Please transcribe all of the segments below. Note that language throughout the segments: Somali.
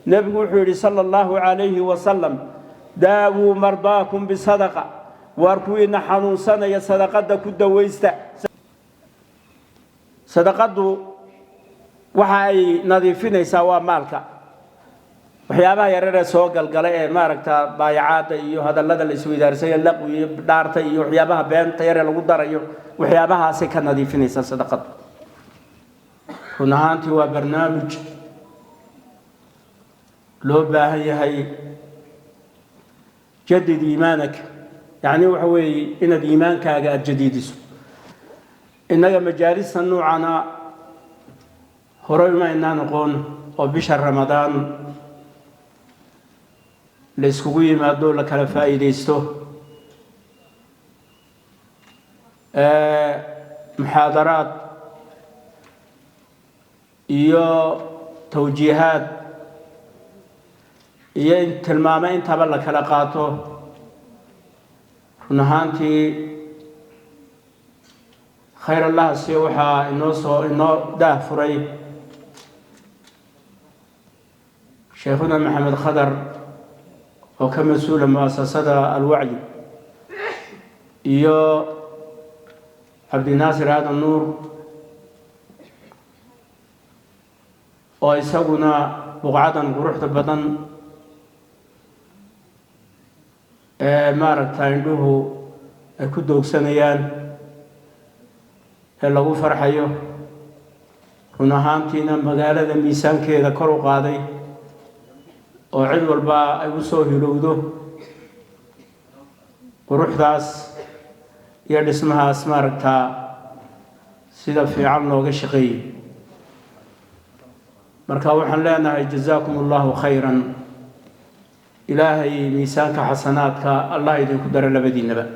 نبي وحوري صلى الله عليه وسلم داووا مرضاكم بصدقة واركوين حنون سنة يا صدقة كد ويستا صدقة وحي نظيفين يساوا مالك waxyaabaha yareer soo galgalay ee maaragta baayacaada iyo hadallada la isweydaarsaday laqwi dhaarta iyo waxyaabaha beenta yar lagu darayo waxyaabahaas ka nadiifinaysa sadaqad kunaanti waa barnaamij loo baahan yahay jadid iimaanka yani waxa weeye inaad iimaankaaga aad jadiidiso inaga majaalisa noocana horay ma inaan aqoon oo bisha ramadaan لسكوي ما دول كلا فائديستو محاضرات iyo توجيهات iyo tilmaamayn taba la kala qaato runaantii khayr allah si waxa inoo daa furay sheekhuna maxamed khadar وكمسؤول مؤسسة الوعي إيو عبد الناصر هذا النور ويسونا بقعدا قروح البطن مارت عنده كدوك سنيان لغو فرحيو ونهانتينا مقالة ميسان كذا كرو قاضي وعد والبا أيو سوهي لودو وروح داس يرد اسمها اسماركتا سيدا في عمنا وقشقي مركا وحن لنا جزاكم الله خيرا إلهي ميسانك حسناتك الله يدين قدر لبدي النبأ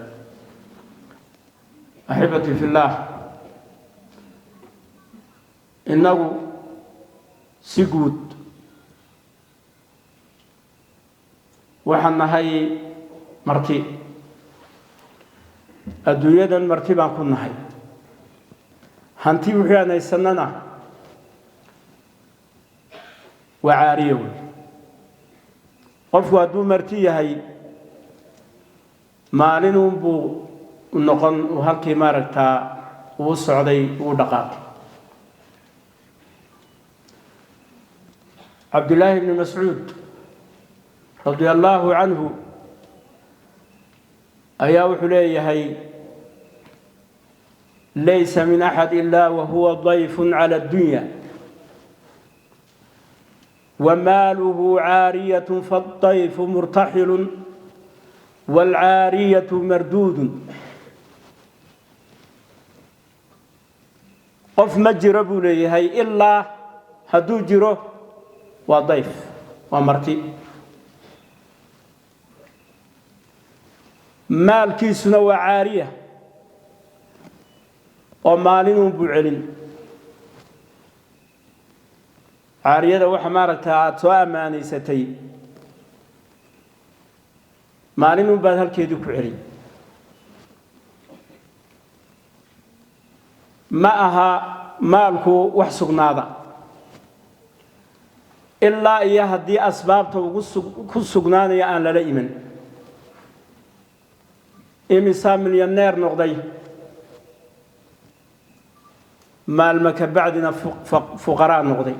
أحبتي في الله إنه سيقود waxaan nahay marti adduunyadan marti baan ku nahay hanti wixii aan haysanana waa caariyo qofku hadduu marti yahay maalinun buu noqon halkii maaragtaa uu socday uu dhaqaaqay cabdullaahi ibn mascuud رضي الله عنه أيا وحليه ليس من أحد إلا وهو ضيف على الدنيا وماله عارية فالضيف مرتحل والعارية مردود قف مجرب ليه إلا هدو جره وضيف ومرتي maalkiisuna waa caariya oo maalinun buu celin caariyada waxa maaragtaa aad soo ammaanaysatay maalinun baad halkeedii ku celin ma aha maalku wax sugnaada ilaa iyo haddii asbaabta ku sugnaanaya aan lala iman إمسا مليونير نقضي مال مكا بعدنا فقراء نقضي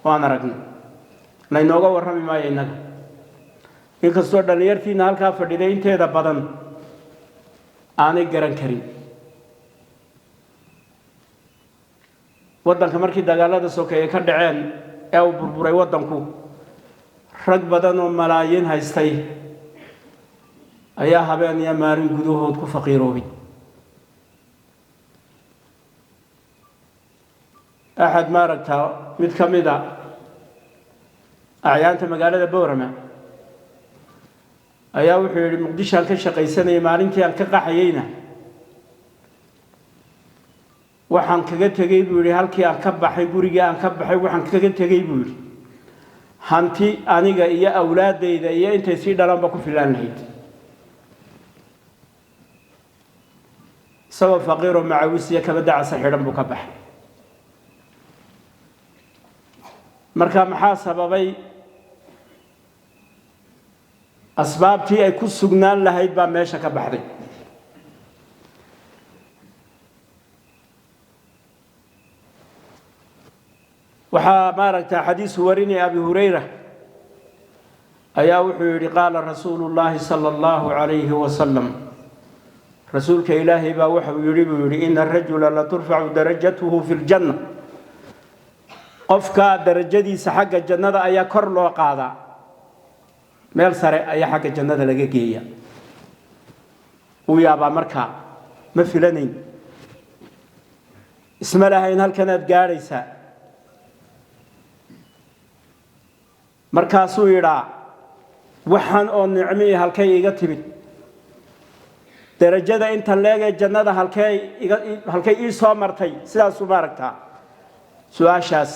وانا رقنا لأنه ورمي ما ينك إنك السؤال دانير في نهال كافر دي انتهي دا بدن آني قرن كريم ودن كمركي دقالة دا سوكي يكدعين او بربوري ودنكو رق بدن وملايين هايستي ayaa habeen iyo maalin gudahood ku faqiiroobay axad maaragta mid kamida acyaanta magaalada Boorama ayaa wuxuu yiri Muqdisho ka shaqaysanay maalintii aan ka qaxayayna waxaan kaga tagay buu yiri halkii aan ka baxay guriga aan ka baxay waxaan kaga tagay buu yiri hanti aniga iyo awlaadayda iyo intay si dhalanba ku filan lahayd سوى فقير معوسية كبدع سحيرا بكبح مركا محاسبة بي أسبابتي أي كسجنان لهيد با ماشا كبحري وحا ماركتا حديث وريني أبي هريرة أيا وحي قال رسول الله صلى الله عليه وسلم رسولك إلهي با وحي يريد إن الرجل لا ترفع درجته في الجنة قفك درجتي سحق الجنة أيا كرلو قادا meel sare ayaa xagga jannada laga geeya uu yaaba marka ma filanayn isma lahayn halkan aad gaaraysa markaasuu yidhaa waxaan oo nicmii halkay iga timid darajada inta leegay jannada halkay ii soo martay sidaas u maaragtaa su'aashaas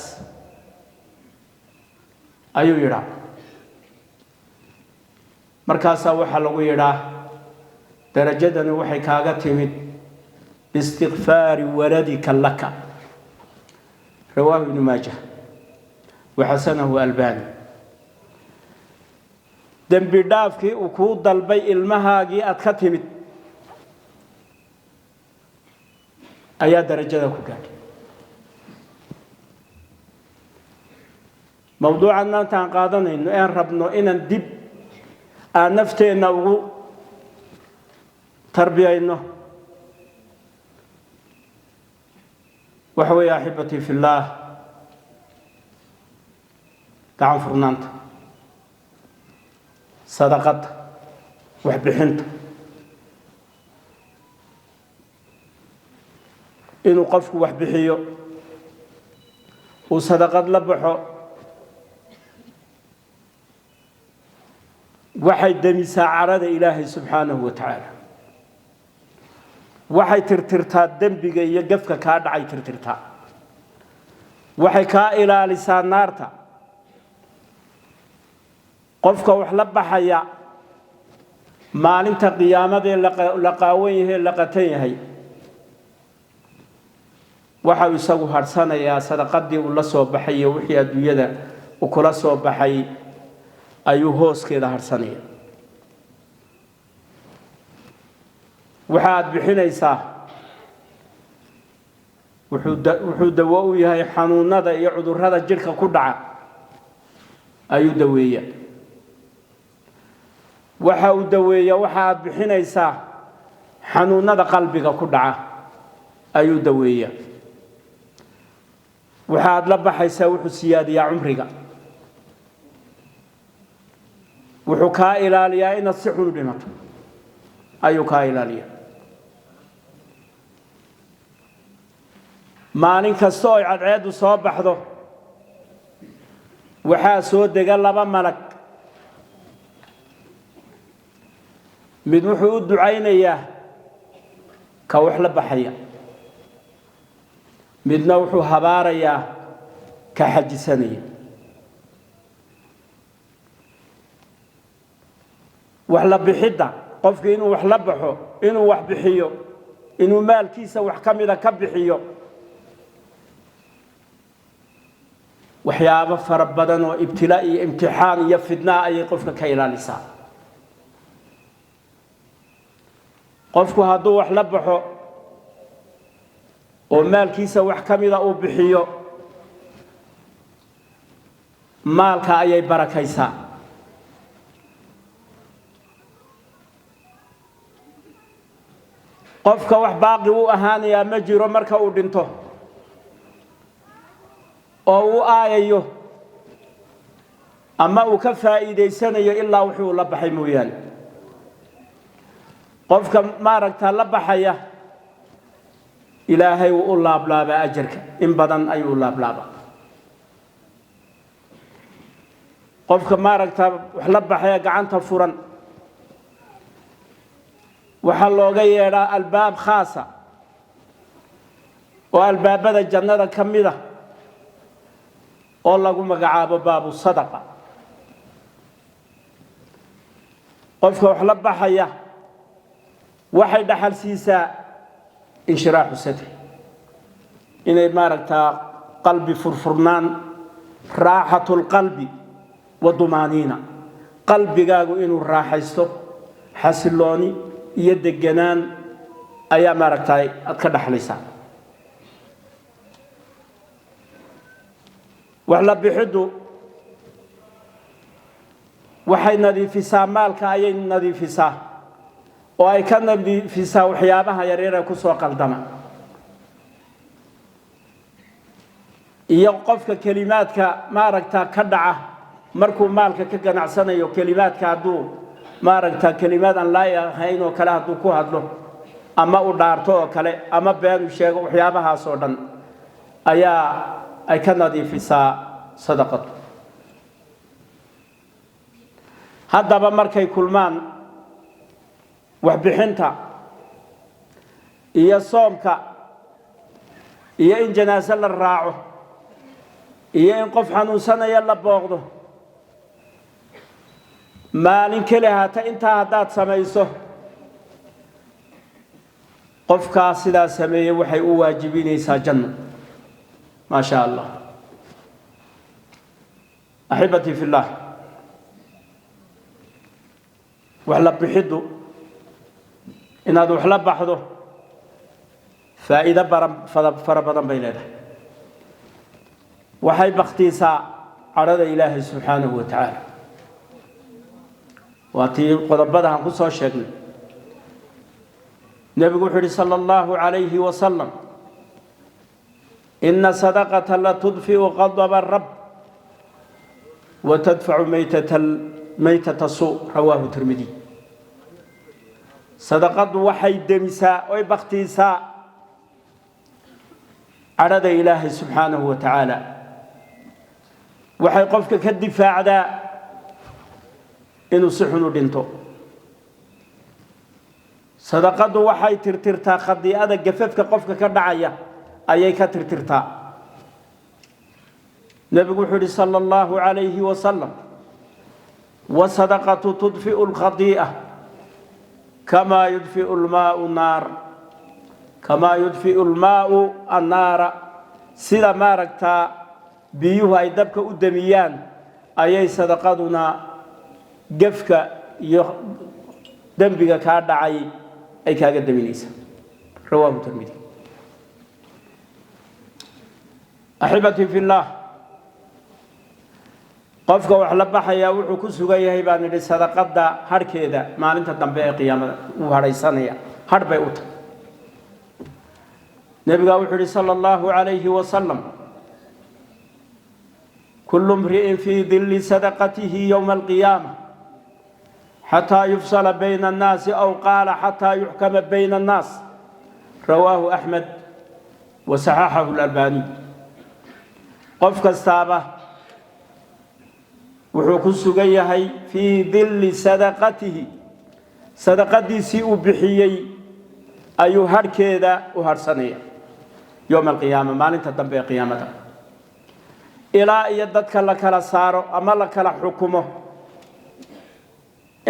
ayuu yidhaa markaasa waxa lagu yidhaa darajadani waxay kaaga timid biistighfaari waladika laka rawaahu ibn maajah وحسنه الباني dembi dhaafkii uu ku dalbay ilmahaagii aad ka timid ayaa darajada ku gaadhay mawduucan maanta aan qaadanayno aan rabno inaan dib aan nafteena ugu tarbiyayno waxa weeye axibbatii fillaah gacan furnaanta sadaqada wax bixinta inuu qofku wax bixiyo uu sadaqad la baxo waxay damisaa carada ilaahay subxaanahu wa tacaala waxay tirtirtaa dembiga iyo gafka kaa dhacay tirtirtaa waxay kaa ilaalisaa naarta qofka wax la baxaya maalinta qiyaamada la qaawan yahay la qatan yahay waxa uu isagu harsanayaa sadaqadii uu la soo baxay wixii adduunyada uu kula soo baxay ayuu hooskeeda harsanaya waxaad bixinaysaa wuxuu dawo u yahay xanuunada iyo cudurrada jirka ku dhaca ayuu daweeyaa waxa uu daweeyaa waxaad bixinaysaa xanuunada qalbiga ku dhaca ayuu daweeyaa waxaad la baxaysaa wuxuu siyaadiyaa cumriga wuxuu kaa ilaaliyaa inaad si xun u dhimato ayuu kaa ilaaliyaa maalin kasta oo cadceedu soo baxdo waxaa soo dega laba malag mid wuxuu u ducaynayaa ka wax la baxaya midna wuxuu habaarayaa ka xajisanaya wax la bixidda qofkii inuu wax la baxo inuu wax bixiyo inuu maalkiisa wax ka mida ka bixiyo waxyaabo fara badan oo ibtilaa iyo imtixaan iyo fidnaa ayay qofka ka ilaalisaa qofku hadduu wax la baxo oo maalkiisa wax ka mida uu bixiyo maalka ayay barakaysaa qofka wax baaqi u ahaanayaa ma jiro marka uu dhinto oo uu aayayo ama uu ka faa'iideysanayo ilaa wuxuu la baxay mooyaane qofka maaragta la baxaya ilaahay uu u laablaabaa ajarka in badan ayuu u laablaabaa qofka maaragta wax la baxaya gacanta furan waxaa looga yeedhaa albaab khaasa oo albaabada jannada ka mida oo lagu magacaabo baabu sadaqa qofka wax la baxaya waxay dhaxal siisaa inshiraaxu sadri inay maaragtaa qalbi furfurnaan raaxatu lqalbi wa dumaaniina qalbigaagu inuu raaxaysto xasilooni iyo deganaan ayaa maaragtay aad ka dhaxlaysaa wax la bixidu waxay nadiifisaa maalka ayay nadiifisaa oo ay ka nadiifisaa waxyaabaha yaryar ee ku soo qaldama iyo qofka kalimaadka maaragta ka dhaca markuu maalka ka ganacsanayo kalimaadka haduu maaragta kalimaad aan laa ahayn oo kale haduu ku hadlo ama u dhaarto oo kale ama been u sheego waxyaabahaas oo dhan ayaa ay ka nadiifisaa sadaqadu haddaba markay kulmaan wax bixinta iyo soomka iyo in janaasa la raaco iyo in qof xanuunsanaya la booqdo maalin kale haata intaa haddaad samayso qofkaa sidaa sameeyey waxay u waajibinaysaa janno ما شاء الله أحبتي في الله وحلا بحدو إن هذا وحلا بحدو فإذا فربضا بين يده وحي باختيسا عرض إله سبحانه وتعالى واتي قضبضها قصة الشكل نبي محمد صلى الله عليه وسلم إن صدقة لا تطفئ غضب الرب وتدفع ميتة السوء رواه الترمذي صدقة وحي دمساء وبختيساء عرض إله سبحانه وتعالى وحي قفك كالدفاع ذا إنه سحن دينتو صدقة وحي ترترتا خدي هذا جففك قفك كدعية ayay ka tirtirtaa nabigu wuxuu yiri sallallahu alayhi wa sallam wa sadaqatu tudfi'u al-khati'ah kama yudfi'u al-ma'u nar kama yudfi'u al-ma'u an-nar sida maaragta biyuhu ay dabka u damiyaan ayay sadaqaduna gafka iyo dambiga ka dhacay ay kaaga daminaysaa rawahu tirmidhi أحبتي في الله قفك وحلا بحيا وحو كسوغا يهي بان صدقه هركيدا مالنتا دنبه قيامه و هريسانيا هربي اوت نبي وحده صلى الله عليه وسلم كل امرئ في ظل صدقته يوم القيامه حتى يفصل بين الناس او قال حتى يحكم بين الناس رواه احمد وصححه الألباني قف كستابه wuxuu ku sugan yahay fi dhilli sadaqatihi sadaqadiisi uu bixiyay ayuu harkeeda u harsanaya yawm al-qiyaamah maalinta dambe ee qiyaamada ilaa iyo dadka la kala saaro ama la kala xukumo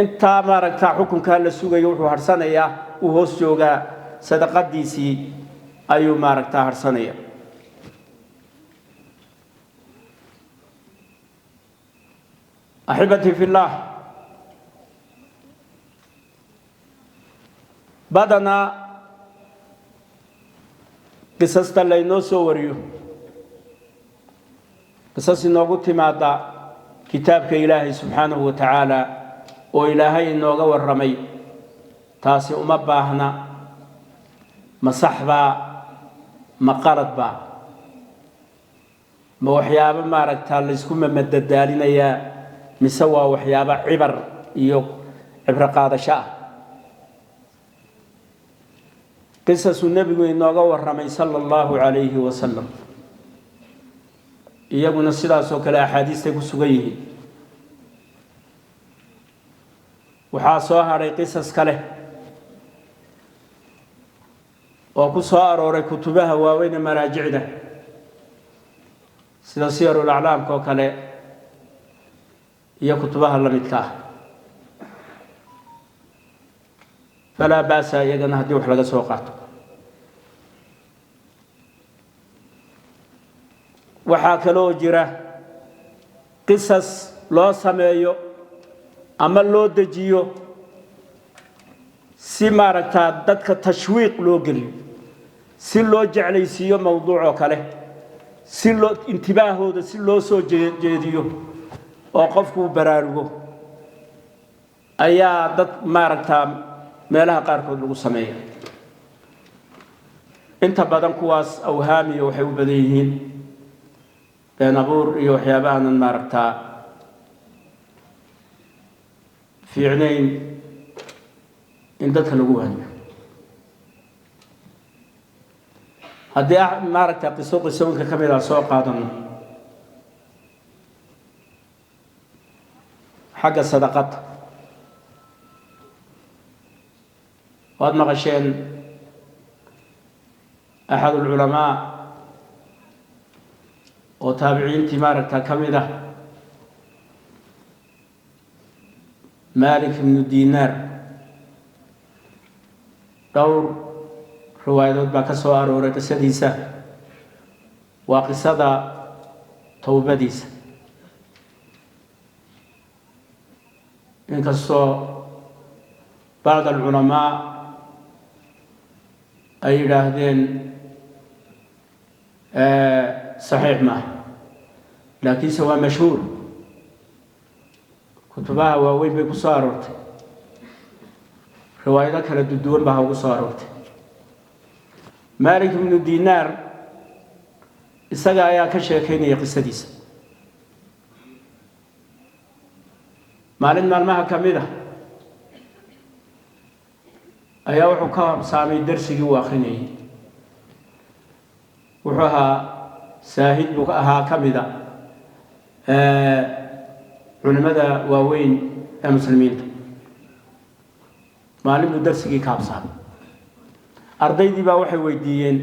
inta maaragta xukunka la sugayo wuxuu harsanaya uu hoos jooga sadaqadiisi ayuu maaragta harsanaya أحبتي في الله بدنا قصص تلينو سوريو قصص نوغتي مادا كتابك إلهي سبحانه وتعالى وإلهي نوغا والرمي تاسي أمباهنا مصحبا مقاربا موحيابا ماركتا لسكم مددالين يا مسوا وحيابا عبر iyo cibra qaadasha قصص النبي inooga waramay sallallahu alayhi wa sallam iyaguna sidaas oo kale ahadiista ku sugan yihiin waxa soo haray qisas kale oo ku soo arooray kutubaha waaweyn ee maraajicda sida siyarul a'lam ko kale iyo kutubaha la midka ah فلا باس يغنا hadii wax laga soo qaato waxa kale oo jira qisas loo sameeyo أما لو دجيو سي ماركتا ددك تشويق لو قليو سي لو جعليسيو موضوع كله سي لو انتباهه سي لو سو جيديو oo qofku baraarugo ayaa dad maaragta meelaha qaar kood lagu sameeyo inta badan kuwaas awhaamiyo waxay u badan yihiin been abuur iyo waxyaabahan maaragta fiicnayn in dadka lagu wanayo haddii maaragta qisooyinka ka mid ah soo qaadano حق الصدقات وقد مغشين أحد العلماء وتابعين تمارك كاملة مالك بن دينار دور رواية باكسو أرورة سديسة وقصة توبديسة inkastoo بعض العلماء ay yiraahdeen صحيح ما لكن سواء مشهور كتبها واوين bay ku soo aroortay riwaayado kala duwan baa ugu soo aroortay Malik ibn Dinar isaga ayaa ka sheekeynaya qisadiisa maalin maalmaha kamida ayaa wuxuu ka saamay darsigii uu akhrinayay wuxuu ahaa saahid buu ahaa kamida culimada waaweyn ee muslimiinta maalin buu darsigii ka habsaamay ardaydii baa waxay weydiiyeen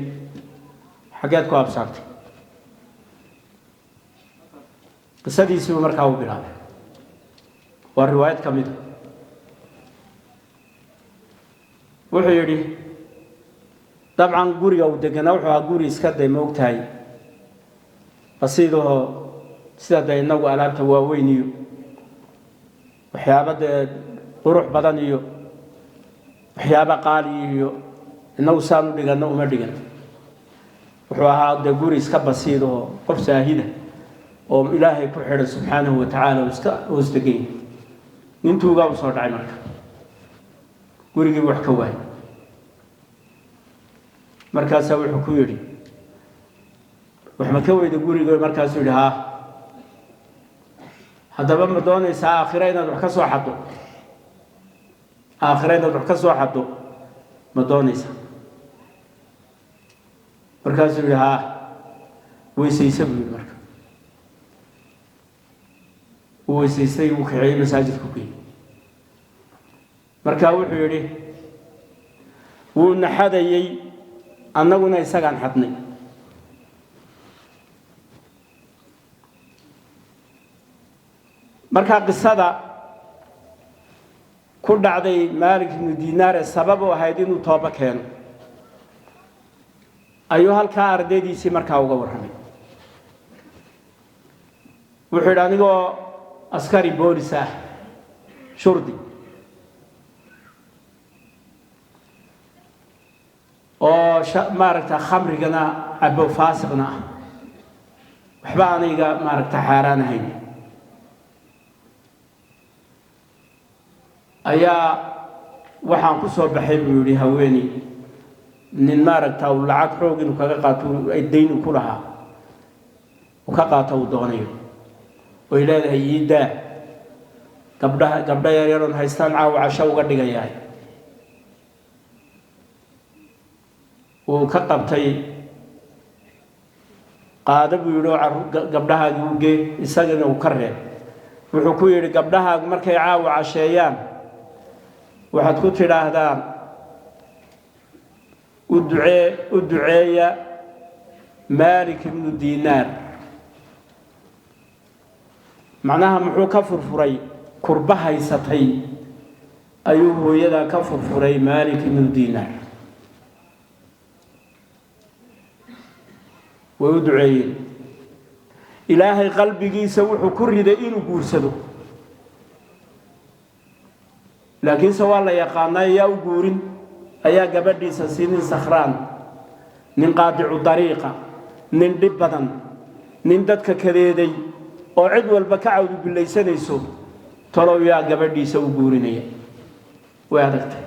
xageed ku habsaantay qisadiisii markaa uu bilaabay والروايات كمية وحيري طبعا قوري أو دقنا وحوها قوري اسكاد موقتاي بسيطه سيدا إنه ألابته واوينيو وحيابة قروح بدنيو وحيابة قاليو إنه سانو دقنا وما دقنا وحوها قوري اسكاد بسيطه قف ساهدة وإلهي كحر سبحانه وتعالى واستقين intuu uga soo dhacay marka gurigii wax ka waay markaas wuxuu ku yiri wax ma ka weydo guriga markaas uu yiri hadaba ma doonaysaa aakhira inaad wax ka soo xado aakhira inaad wax ka soo xado ma doonaysaa markaas uu yiri weysaysa buu marka ويسيستي وكعي مساجد كوكي مركا وحو يري ونحدايي annaguna isagaan xadnay marka qisada ku dhacday Malik ibn Dinar sabab oo ahayd inuu tooba keeno ayuu halka ardaydiisii markaa uga warramay wuxuu anigoo askari boolis ah shurdi oo maaragta khamrigana abo faasiqna waxba aniga maaragta xaraan ahayn ayaa waxaan ku soo baxay buu yiri haweeni nin maaragta uu lacag xoog inuu kaga qaato ay deyn ku lahaa oo ka qaato uu doonayo oo ilaahay yiida gabdha yaryar oo haystaan caawa casho uga dhigayay oo ka qabtay qaada buu yiri gabdhaha uu geey isagana uu ka reeb wuxuu ku yiri gabdhaha markay caawa casheeyaan waxaad ku tiraahdaan u duceeya Malik ibn Dinar macnaha muxuu ka furfuray kurba haysatay ayuu hooyada ka furfuray Malik ibn Dinar way duceeyeen ilaahay qalbigiisa wuxuu ku riday inuu guursado laakiin sawala yaqaanay yaa u guurin ayaa gabadhiisa siinin sakhraan nin qaadicu dariiqa nin dhib badan nin dadka kadeeday oo cid walba ka cawdu bilaysanayso talow yaa gabadhiisa u guurinaya way adagtay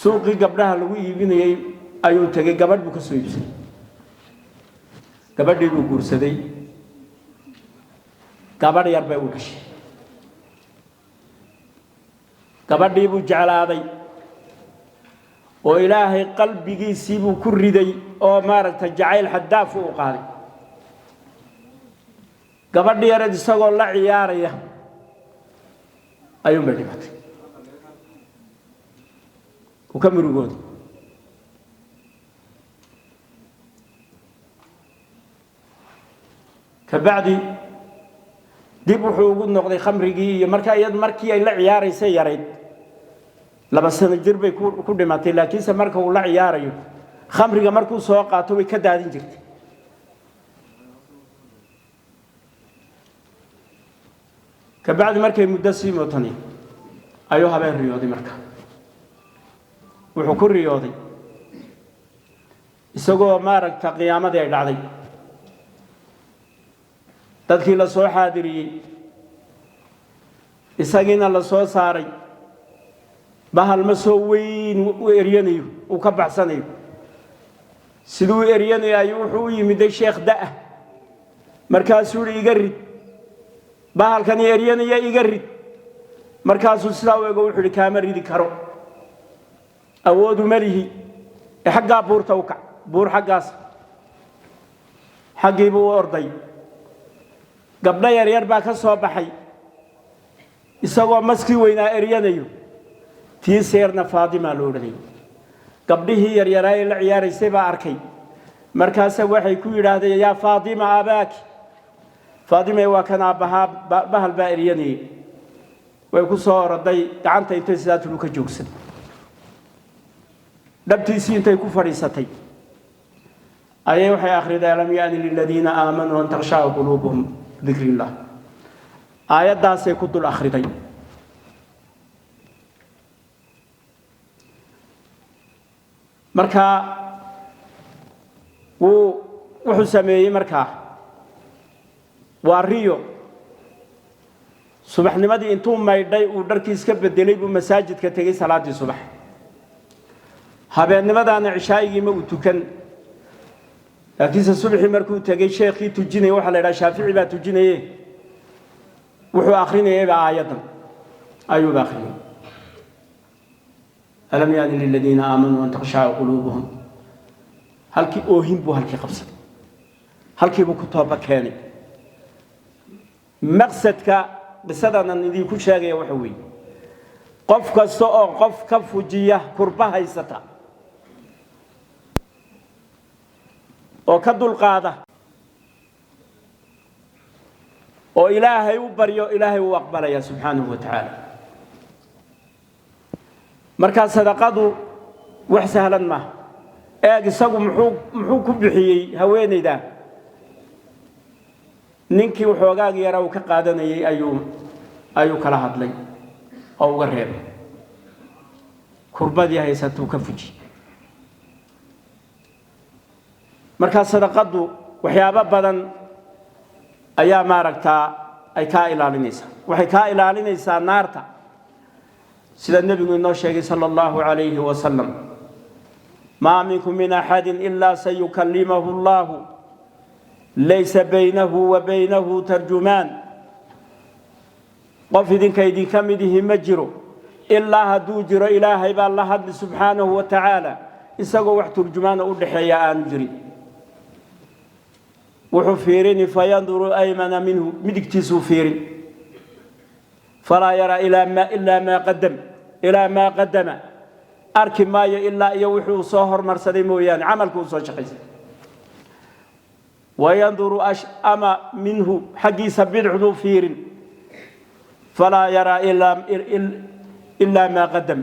suuqii gabdhaha lagu iibinayay ayuu tagay gabadh buu ka soo iibsay gabadhii buu guursaday gabadh yar bay u dhashay gabadhii buu jeclaaday oo ilaahay qalbigiisii buu ku riday oo maaragtay jacayl xadaaf u qaaday gabadhii yareed isagoo la ciyaaraya ayuu dhimatay u ka murugooday kabacdi dib wuxuu ugu noqday khamrigii iyo markii ay la ciyaaraysay yareed 2 sano jir bay ku dhimatay laakiin se marka uu la ciyaarayo khamriga markuu soo qaato way ka daadin jirtay kabacdi markay muddo sii mootani ayuu habeen riyooday marka wuxuu ku riyooday isagoo maaragta qiyaamadii ay dhacday dadkii la soo xaadiriyay isagiina la soo saaray bahal ma soo weyn u eryanayo uu ka baxsanayo siduu eryanayo ayuu wuxuu u yimid sheekh da'a markaasuu iga rid bahalkan eryanaya iga rid markaasuu sidaa u ego wuxuu kaama ridi karo awoodu malihi xaggaa buurta u kac buur xaggaas xaggii buu orday gabdha yaryar baa ka soo baxay isagoo maskii weynaa eryanayo tii seerna Faadima loo dhaday gabdhihii yaryaraa ee la ciyaaraysay baa arkay markaas waxay ku yiraahdeen yaa Faadima abaaki Faadima waa kana bahal baa eryanay way ku soo orday gacanta intay sidaatu ka joogsan dabtiisii intay ku fadhiisatay ayay waxay akhriday lam yaani lil ladina aamanu an takhshaa qulubuhum dhikrillah aayadaasay ku dul akhriday marka wuxuu sameeyay marka waa riyo subaxnimadii intuu maydhay uu dharkiis ka bedelay buu masaajidka tagay salaadii subax habeenimadaana cishaayigii ma uu tukan laakiin subaxii markuu tagay sheekhi tujinay waxa la yiraahdaa Shaafici baa tujinayay wuxuu akhrinayay aayadan ayuu akhrinayay ألم يعني للذين آمنوا أن تخشع قلوبهم هلكي أوهم بو هلكي قبصد هلكي بو كتابة كاني مقصدك بسدنا ندي كل شيء وحوي قف كسوء قف كفوجية كربها يستا وكدو القادة وإلهي وبريو إلهي وأقبل يا سبحانه وتعالى marka sadaqadu wax sahlan ma isagu muxuu ku bixiyay haweeneyda ninkii waxoogaag yara uu ka qaadanayay ayuu kala hadlay oo uga reebay kurbadii haysatuu ka fuji marka sadaqadu waxyaabo badan ayaa maaragtaa ay ka ilaalinaysaa waxay ka ilaalinaysaa naarta سيد النبي إنه شيء صلى الله عليه وسلم ما منكم من أحد إلا سيكلمه الله ليس بينه وبينه ترجمان قفدين كيدين كمده مجرو إلا هدوجر إلهي بالله سبحانه وتعالى إساقوا وح ترجمان أولحي يا أنجري وحفيرين فينظر أيمن منه مدكتي سوفيرين فلا يرى إلا ما قدم إلى ما قدم أركب ما إلا يوحي صهر مرسدي مويان عملك وصوشقيس وينظر أما منه حقي سبيل عدو فير فلا يرى إلا ما قدم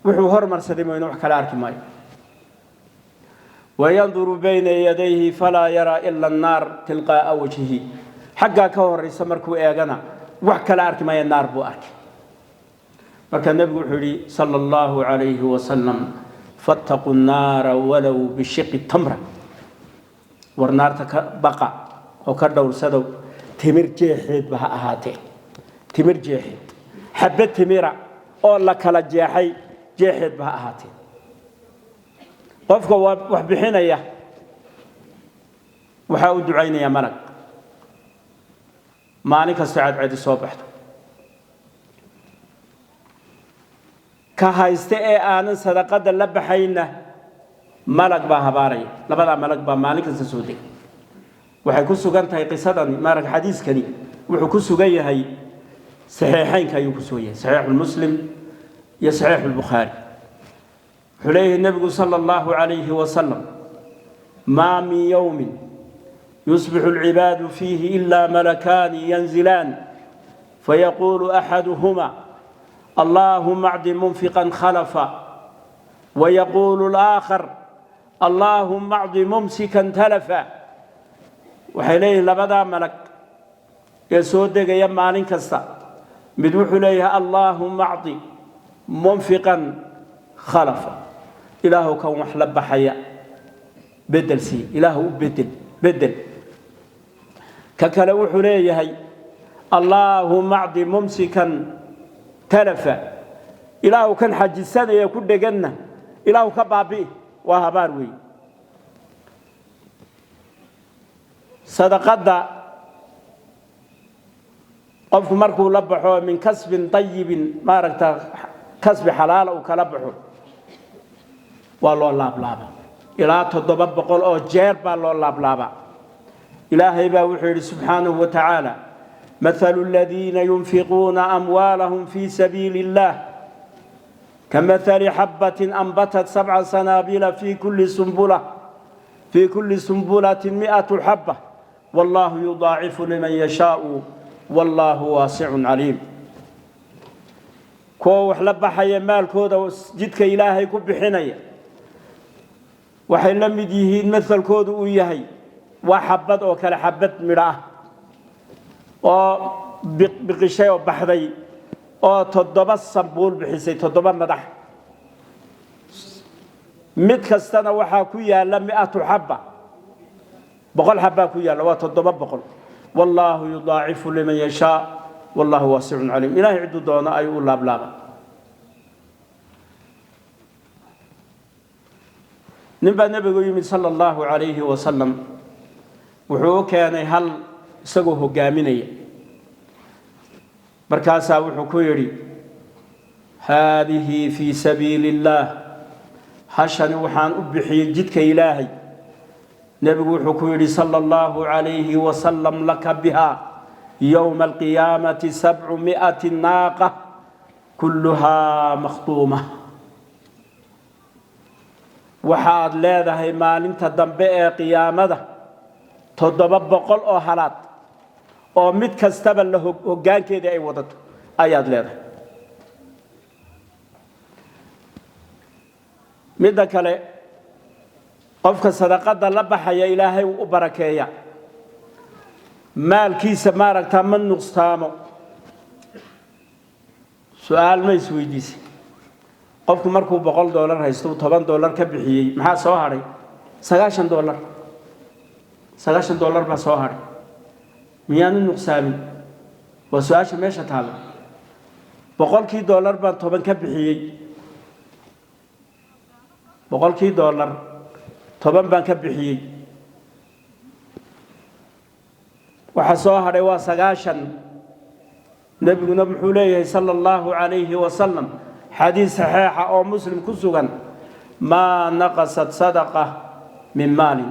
وحوهر مرسدي مويان وحكال أركب ما وينظر بين يديه فلا يرى إلا النار تلقاء وجهه حقا كور يسمركو إيغانا وحكال أركب ما النار بو أركب marka nabigu wuxuu yiri sallallahu alayhi wa sallam fattaqu an-nara walaw bi shiqqi tamra war naarta ka baqa oo ka dhowrsado timir jeexeed ba ahaatee timir jeexeed xabad timira oo la kala jeexay jeexeed ba ahaatee qofka wax bixinaya waxa uu ducaynaya malag maalin kasta cad soo baxdo ka hayste ee aanan sadaqada la baxayna malag ba habaaraya labada malag ba maalin kasta soo deg waxay ku sugan tahay qisadan maarag xadiiskani wuxuu ku sugan yahay saxiixaynka ayuu ku soo yahay saxiix muslim iyo saxiix bukhari xulayhi nabigu sallallahu alayhi wa sallam ma min yawmin يصبح العباد فيه إلا ملكان ينزلان فيقول أحدهما اللهم اعد منفقا خلفا ويقول الآخر اللهم اعد ممسكا تلفا وحيليه لبدا ملك يسودك يمالين كستا بدوح إليها اللهم اعد منفقا خلفا إله كون محلب حياء بدل سي إله بدل ككلا وحليه اللهم اعد ممسكا تلفا إله كان حج السنة يكون جنة إله كبابي وهباروي صدقات قف مركو لبحه من كسب طيب ما ركت كسب حلال وكلبحه والله لابلابا إلى تضبط بقول أو جير بالله لابلابا إلهي باوحي سبحانه وتعالى مثل الذين ينفقون أموالهم في سبيل الله كمثل حبة أنبتت 7 سنابل في كل سنبلة 100 حبة والله يضاعف لمن يشاء والله واسع عليم كو وحلب حي مال كودا جدك إلهي كبحنيا وحي لم يديهين مثل كودا ويهي وحبت أو كلا حبت مراه أو بقشة وبحذي أو تضبط صبول بحسي تضبط مدح متكستنا وحاكويا لم 100 حبة بقول حبة كويا لو تضبط بقول والله يضاعف لمن يشاء والله واسع عليم إلهي عدو دونا أي الله بلاغا نبى النبي صلى الله عليه وسلم wuxuu keenay hal isagoo hogaaminaya markaas wuxuu ku yiri haadihi fi sabiilillah hashani waxaan u bixiyay jidka ilaahay nabigu wuxuu ku yiri sallallahu alayhi wa sallam laka biha yawm alqiyamati 700 naaqa kulluha makhtuma waxaad leedahay maalinta dambe ee qiyaamada 700 oo halaad oo mid kastaba la hoggaankeeda ay wadato ayaad leedahay midda kale qofka sadaqada la baxaya ilaahay u barakeeya maalkiisa maaragta man nuqsaamo su'aal ma isweydiisay qofku markuu $100 haysto $10 ka bixiyay maxaa soo haray $90 $90 baa soo haray miyaan nuqsaamin waa su'aasha meesha taalo $100 baan 10 ka bixiyay $100 10 baan ka bixiyay waxa soo haray waa 90 nabiguna wuxuu leeyahay sallallahu alayhi wa sallam xadiis saxiixa oo muslim ku sugan ma naqasat sadaqa min mali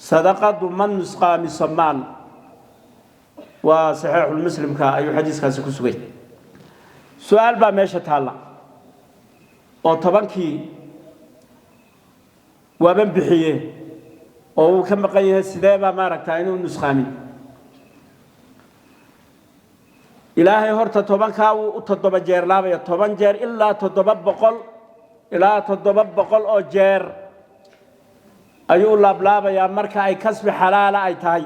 صدقة من نسقى من صمال وصحيح المسلم كا أي حديث كان سكوسوي سؤال با ماشة هلا أو طبعا كي وابن بحيه أو كم قيه السدابة ما ركتاينه نسخامي إلهي هرت طبعا كاو تضرب جير لا بيا طبعا جير إلا تضرب بقول إلا تضرب بقول أو جير ayuu laablaabaya marka ay kasbi xalaal ay tahay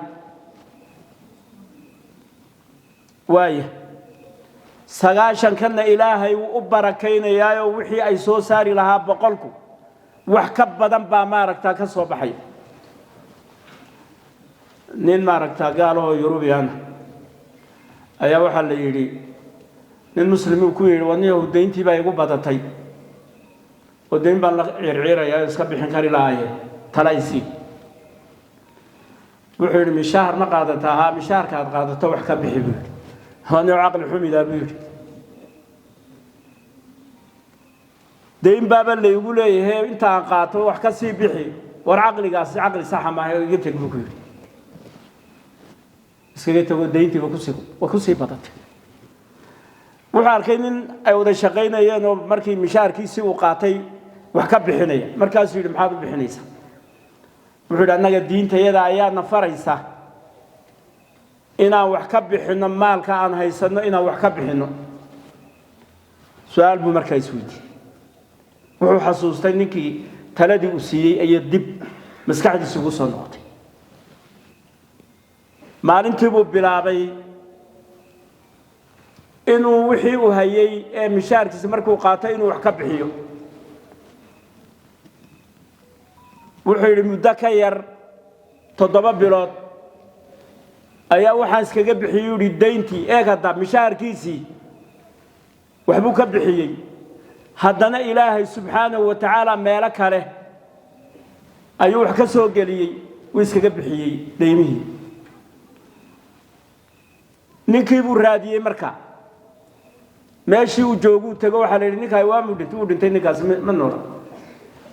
waaya sagaashan kana ilaahay uu u barakaynayaa wixii ay soo saari lahaa boqolku wax ka badan baa maaragtaa ka soo baxay nin maaragtaa gaal oo Yurubiyan ayaa waxa la yiri nin muslim ku yiri waniyo deyntii baa igu badatay oo deyn baan la circiraya iska bixin kari lahaayeen talaysi wuxuu yiri mishaar ma qaadataa mishaarka aad qaadato wax ka bixi buu هاني عقل حميد أبير دين بابا اللي يقول هي أنت قاطع وحكسي بحي والعقل قاس عقل صح ما هي جبتك بكير سكيت تقول دينتي وكسي بطت وحالكين أيوة الشقين يانو مركي مشاركي سوى قاطي وحكب بحنية مركز في المحاضر بحنيسة وحول أنك الدين تيدا أيام فريسة inaan wax ka bixino maalka aan haysano inaan wax ka bixino su'aal buu markaa isweydiiyay wuxuu xasuustay ninkii taladii uu siiyay ay dib maskaxdiisa ugu soo noqotay maalintii buu bilaabay inuu wixii uu hayay ee mishaarkiisa markuu qaatay inuu wax ka bixiyo wuxuu yiri muddo ka yar 7 bilood ayaa waxaan iskaga bixiyay deyntii eegada mishaarkiisii waxbuu ka bixiyay haddana ilaahay subxaanahu wa ta'ala meel kale ayuu wax ka soo galiyay uu iskaga bixiyay deymihii ninkii buu raadiyay marka meeshii uu joogu tago waxa la yiri ninka waa uu dhintay ninkaas ma nool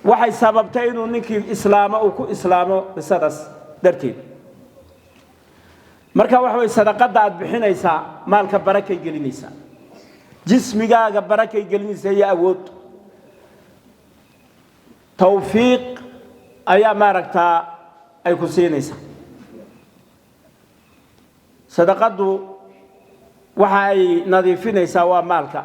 waxay sababtay inuu ninkii islaamo uu ku islaamo qisadaas darteed marka wax way sadaqada aad bixinaysa maalka barakay gelinaysa jismigaaga barakay gelinaysa iyo awood tawfiiq ayaa maaragtaa ay ku siinaysa sadaqadu waxa ay nadiifinaysaa waa maalka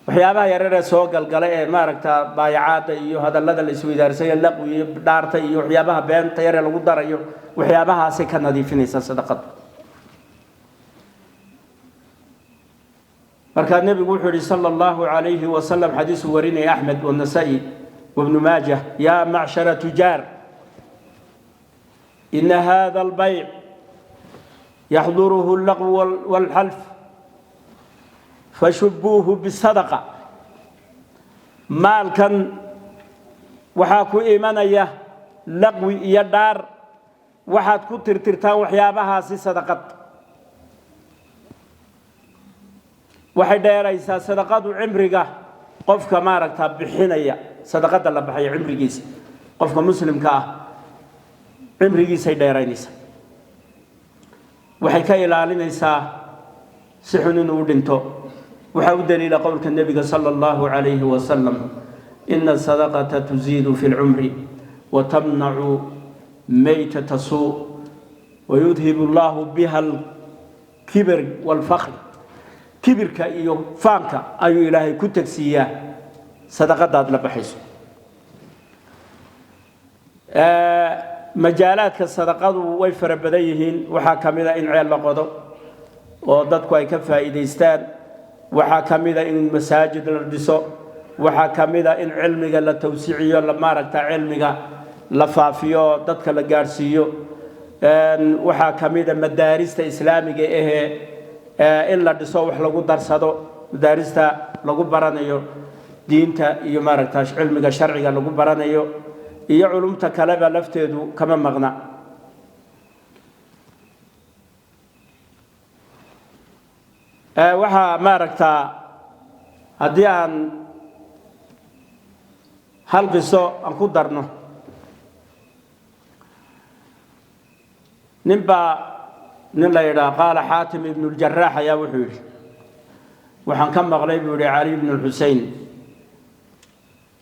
waxyaabaha yareer soo galgalay ee maaragtaa baayacaada iyo hadallada la isweydaarsayo laqwi iyo dhaarta iyo waxyaabaha beenta yar lagu darayo waxyaabahaas ka nadiifinaysa sadaqada marka nabigu wuxuu yiri sallallahu alayhi wa sallam xadiis warinay Ahmed wa Nasa'i wa Ibn Majah ya ma'shara tujar in hadha al-bay' yahduruhu al-laqw wal-half فشبوه بالصدقة مال كان وحاكو إيمانية لقوي يدار وحاد كتر ترتان وحيابها سي صدقات وحي دايريسا صدقات عمرقة قفك مارك بحينية صدقات الله بحي عمرقيس قفك مسلم كاه عمرقيس هي دايرينيسا وحي كايلالينيسا سحنون ودنتو وحاول دليل قولك النبي صلى الله عليه وسلم إن الصدقة تزيد في العمر وتمنع ميتة السوء ويذهب الله بها الكبر والفخر كبر كأيو فانك أيو إلهي كنتك سياه صدقة داد لبحيث مجالات كالصدقات ويفر بديهين وحاكمنا إن عيال لقضوا وضدكوا يكفى إيديستان waxaa kamida in masaajid la dhiso waxaa kamida in cilmiga la tawsiiciyo la maaragta cilmiga la faafiyo dadka la gaarsiiyo waxaa kamida madaarista islaamiga in la dhiso wax lagu darsado madaarista lagu baranayo diinta iyo maaragta cilmiga sharciga lagu baranayo iyo culumta kale ba lafteedu kama maqna waxa maaragtaa haddii aan hal qiso aan ku darno nin la yidhaha qaala xaatim ibnu ljaraax ayaa wuxuu yidhi waxaan ka maqlay buu yidhi cali ibnu lxusein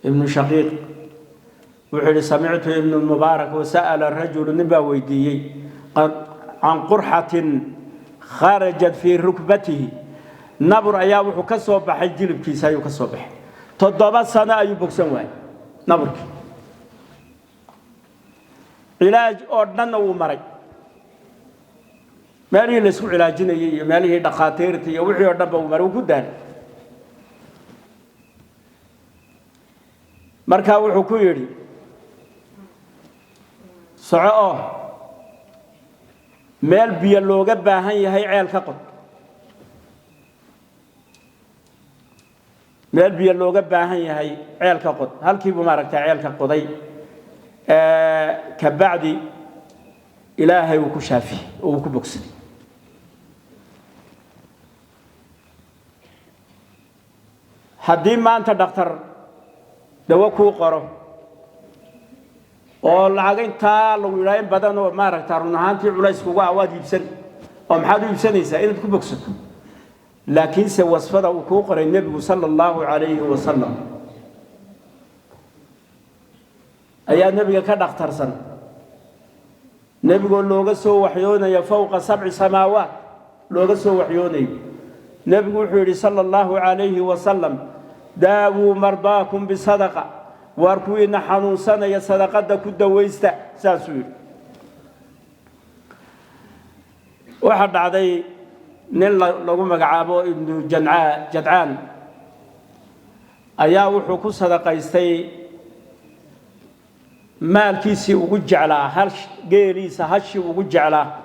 ibnu shaqiiq wuxuu yidhi samictu ibnu lmubaarak wasa'ala rajulu nin baa weydiiyey can qurxatin kharajat fii rukbatihi nabur ayaa wuxuu ka soo baxay jilibkiisa ayuu ka soo baxay 7 sano ayuu bogsan waayay naburkii cilaaj oo dhan uu maray meelihii la isku cilaajinayay iyo meelihii dhaqaatiirta iyo wixii oo dhanba uu maray ku daalay markaa wuxuu ku yidhi soco meel biyo looga baahan yahay ceel ka qod meel biyo looga baahan yahay ceel ka qod halkii buu maaragtay ceel ka qoday ka bacdi ilaahay uu ku shaafi oo uu ku bogsaday haddii maanta dhakhtar dawo kuu qoro oo lacag intaa lagu yidhaa in badan oo maaragtaa run ahaantii culays kugu awaad iibsan oo maxaad u iibsanaysaa inaad ku bogsato laakiinse wasfada uu kuu qoray nebigu sala allahu calayhi wasalam ayaa nebiga ka dhakhtarsan nebigoo looga soo waxyoonaya fowqa 7 samaawaat looga soo waxyoonayo nebigu wuxuu yidhi sala allahu calayhi wasalam daawuu mardaakum bisadaqa waar kuwiina xanuunsanaya sadaqada ku dawaysta saasuu yidhi waxaa dhacday nin lagu magacaabo ibnu jadcaan ayaa wuxuu ku sadaqaystay maalkiisii ugu jeclaa hal geeliisa hashii ugu jeclaa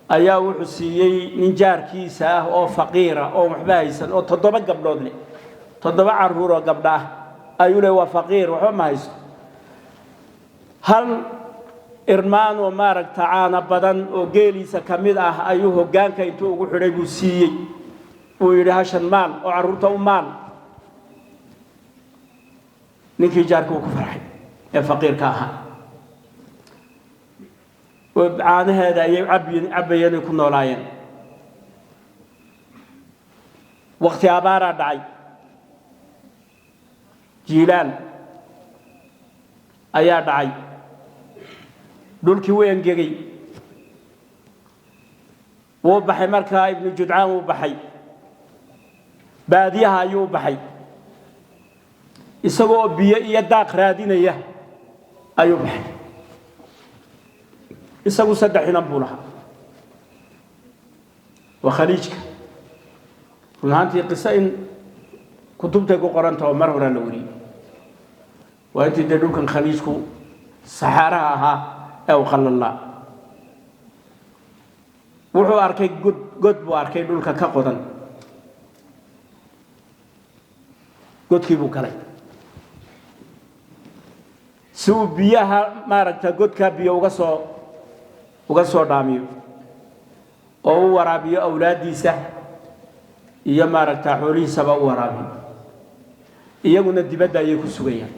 ayaa wuxuu siiyey nin jaarkiisa ah oo faqiira oo waxba haysan oo 7 gabdhood leh 7 caruur oo gabdha ah ayuu leeyahay waa faqiir waxba ma haysto hal irmaan oo maaragta caana badan oo geeliisa kamid ah ayuu hoggaanka intuu ugu xidhay buu siiyey uu yidhi hashan maal oo caruurta u maal ninkii jaarka uu ku farxay ee faqiirka ahaa caanaheeda ayay cabbayeen ku noolaayeen waqti abaaraa dhacay jiilaan ayaa dhacay dhulkii wuu engegay wuu baxay markaa ibnu judcaan wuu baxay baadiyaha ayuu baxay isagoo biyo iyo daaq raadinaya ayuu baxay isagu 3 inan buu lahaa waa khaliijka runtii qisa in kutubta ku qorantahay mar hore la wariyay waa intii dhulkan khaliijku saxaraha ahaa ee qalala wuxuu arkay god buu arkay dhulka ka qodan godkii buu galay si uu biyaha maaragta godka biyo uga soo dhaamiyo oo uu waraabiyo awlaadiisa iyo maaragta xoolihiisaba u waraabiyo iyaguna dibadda ayay ku sugayaan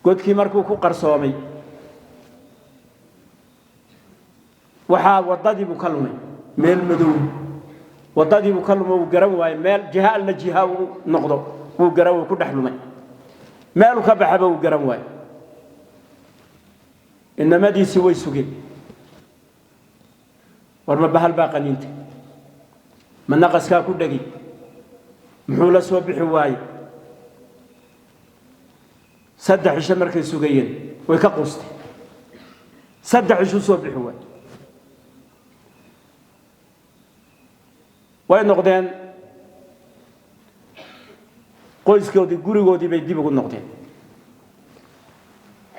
godkii markuu ku qarsoomay waxaa wadadii buu ka lumay meel madow wadadii buu ka lumay uu garan waayay meel jiha alla jiha uu noqdo uu garan uu ku dhex lumay meel ka baxaba uu garan waayay inamadiisi way sugeen war ma bahal baa qaniinta ma naqaskaa ku dhagi muxuu la soo bixi waayay 3 cisho markay sugayeen way ka quustay 3 cisho soo bixi waayay way noqdeen qoyskoodii gurigoodii bay dib ugu noqdeen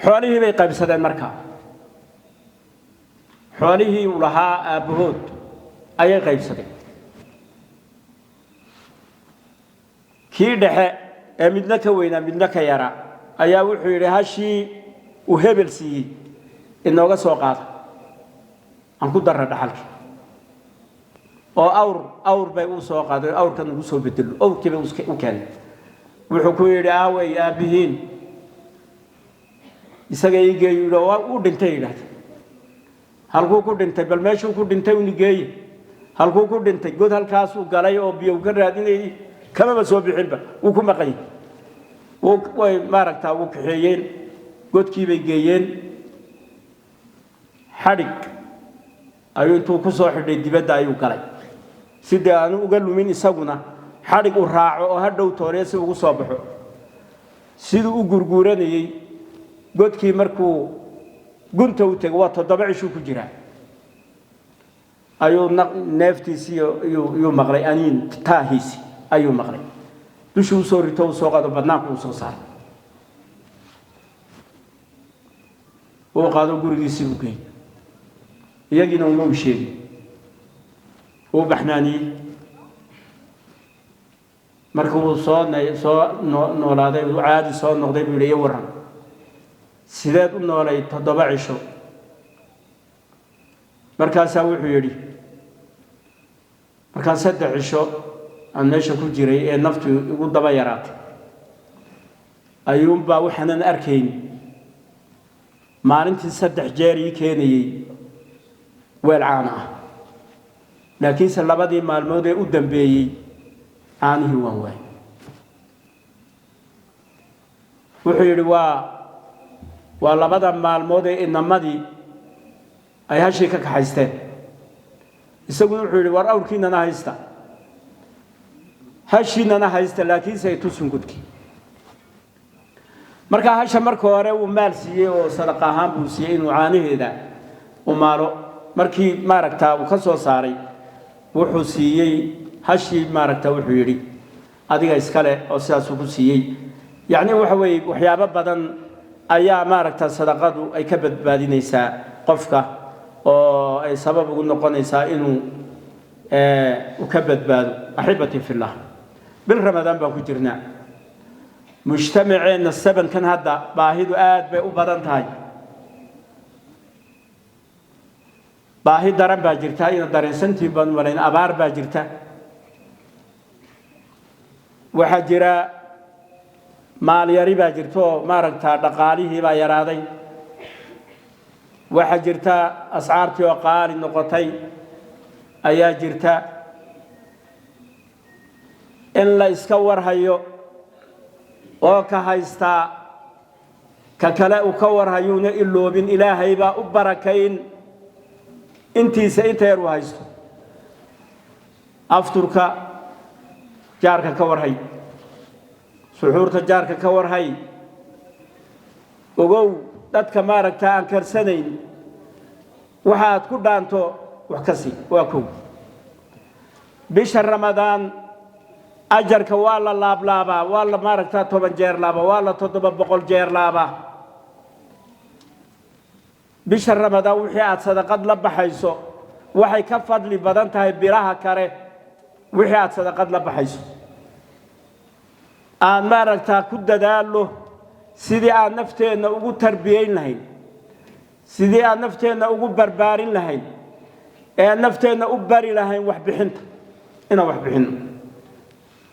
xoolihii bay qaybsadeen markaa xoolihii uu lahaa aabahood ayay qaybsadeen kii dhexe ee midna ka weynaa midna ka yaraa ayaa wuxuu yidhi hashii uu hebel siiyey inooga soo qaada aan ku darra dhaxalkii oo awr bay u soo qaaday awrkan ugu soo bedelo awrkii bay u keenay wuxuu ku yidhi aaway aabihiin isaga igeeyo uu dhintay yidhaahda halkuu ku dhintay bal meeshuu ku dhintay uu nigeeye halkuu ku dhintay god halkaasuu galay oo biyo ka raadinayay kamaba soo bixinba uu ku maqan yahay way maaragtaa uu kaxeeyeen godkii bay geeyeen xadhig ayuu intuu ku soo xidhay dibadda ayuu galay sidii aanu uga lumin isaguna xadhig u raaco oo hadhow tooreesi ugu soo baxo siduu u gurguuranayay godkii markuu gunta u tegay waa 7 cisho ku jira ayuu neeftiisii iyo maqlay aniin taahiisi ayuu maqlay dushuu soo rito soo qaado badnaanku soo saaray oo qaado gurigiisii u geeyay iyagina uma sheegay oo baxnaani markuu soo noolaaday oo caadi soo noqday buu leeyahay waran sideed u noolay 7 cisho markaas wuxuu yiri markaan 3 cisho aan meesha ku jiray ee naftu ugu daba yaraatay ayuunba waxaan arkayn maalintii 3 jeer ii keenayay weel caan ah laakiin labadii maalmood ee u dambeeyay aanihii waan waay wuxuu yiri waa labada maalmood ee inamadii ay hashii ka kaxaysteen isagu wuxuu yiri war awrkiinana haysta hashiinana haysta laakiin say tusun gudki marka hasha markii hore uu maal siiyay oo sadaqa ahaan buu siiyay inuu caanaheeda u maalo markii maaragtaa uu ka soo saaray wuxuu siiyay hashii maaragtaa wuxuu yiri adiga iskale oo sidaas uu ku siiyay yaani waxa weey waxyaabo badan ayaa maaragtaa sadaqadu ay ka badbaadinaysaa qofka oo ay sabab ugu noqonaysaa inuu u ka badbaado ahibati fillah bil ramadaan baan ku jirnaa mujtamaceena sabankan hadda baahidu aad bay u badan tahay baahi daran baa jirta in dareensantii baan walayn abaar baa jirta waxa jira maal yari baa jirto maaragtaa dhaqaalihii baa yaraaday waxa jirta ascaartii oo qaali noqotay ayaa jirta in la iska warhayo oo ka haysta ka kale uu ka warhayuna iloobin ilaahay baa u barakayn intiisa inta yar u haysto afturka jaarka ka warhay suxuurta jaarka ka warhay ogow dadka maaragtaa aan karsanayn waxaad ku dhaanto wax kasi waa kow bisha ramadaan ajarka waa la laablaabaa waa la maaragtaa 10 jeer laaba waa la 700 jeer laaba bisha ramadaan wixii aad sadaqad la baxayso waxay ka fadli badan tahay bilaha kale wixii aad sadaqad la baxayso aan maaragtaa ku dadaalo sidii aan nafteena ugu tarbiyeyn lahayn sidii aan nafteena ugu barbaarin lahayn ee nafteena u bari lahayn wax bixinta ina wax bixin